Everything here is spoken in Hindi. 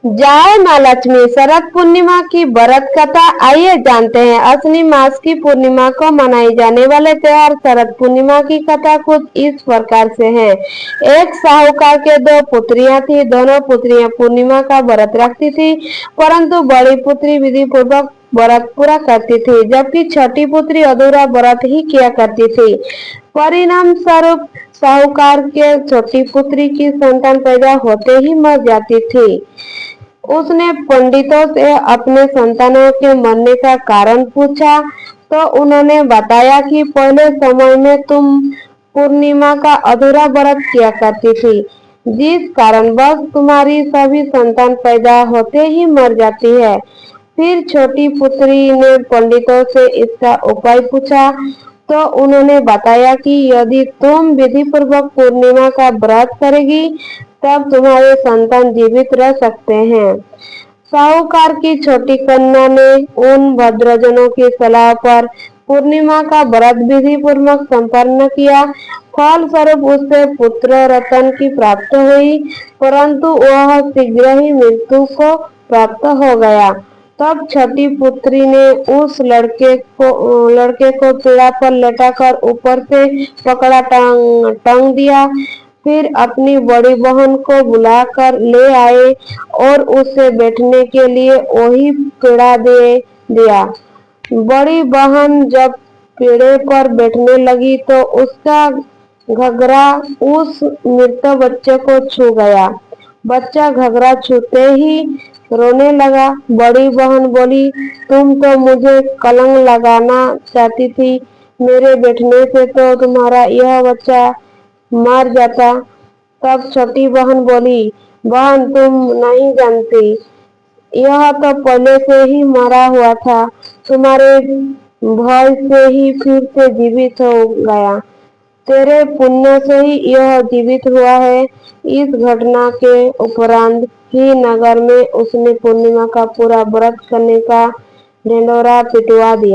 जय माँ लक्ष्मी। शरद पूर्णिमा की व्रत कथा आइए जानते हैं। अश्विनी मास की पूर्णिमा को मनाई जाने वाले त्योहार शरद पूर्णिमा की कथा कुछ इस प्रकार से है। एक साहूकार के दो पुत्रियां थी। दोनों पुत्रियां पूर्णिमा का व्रत रखती थी, परंतु बड़ी पुत्री विधि पूर्वक व्रत पूरा करती थी, जबकि छोटी पुत्री अधूरा व्रत ही किया करती थी। परिणाम स्वरूप साहूकार के छोटी पुत्री की संतान पैदा होते ही मर जाती थी। उसने पंडितों से अपने संतानों के मरने का कारण पूछा, तो उन्होंने बताया कि पहले समय में तुम पूर्णिमा का अधूरा व्रत किया करती थी, जिस कारण बस तुम्हारी सभी संतान पैदा होते ही मर जाती है। फिर छोटी पुत्री ने पंडितों से इसका उपाय पूछा, तो उन्होंने बताया कि यदि तुम विधि पूर्वक पूर्णिमा का व्रत करेगी, तब तुम्हारे संतान जीवित रह सकते हैं। साहूकार की छोटी कन्या ने उन भद्रजनों की सलाह पर पूर्णिमा का व्रत विधि पूर्वक संपन्न किया। फल स्वरूप उसे पुत्र रतन की प्राप्त हुई, परंतु वह शीघ्र ही मृत्यु को प्राप्त हो गया। तब छोटी पुत्री ने उस लड़के को पीड़ा पर लेटाकर ऊपर से पकड़ा टांग दिया। फिर अपनी बड़ी बहन को बुलाकर ले आए और उसे बैठने के लिए वही पीड़ा दे दिया। बड़ी बहन जब पीढ़े पर बैठने लगी तो उसका घघरा उस मृत बच्चे को छू गया। बच्चा घघरा छूते ही रोने लगा। बड़ी बहन बोली, तुम तो मुझे कलंक लगाना चाहती थी, मेरे बैठने से तो तुम्हारा यह बच्चा मर जाता। तब छोटी बहन बोली, बहन तुम नहीं जानती, यह तो पहले से ही मरा हुआ था, तुम्हारे भय से ही फिर से जीवित हो गया। तेरे पुण्य से ही यह जीवित हुआ है। इस घटना के उपरांत ही नगर में उसने पूर्णिमा का पूरा व्रत करने का ढिंढोरा पिटवा दिया।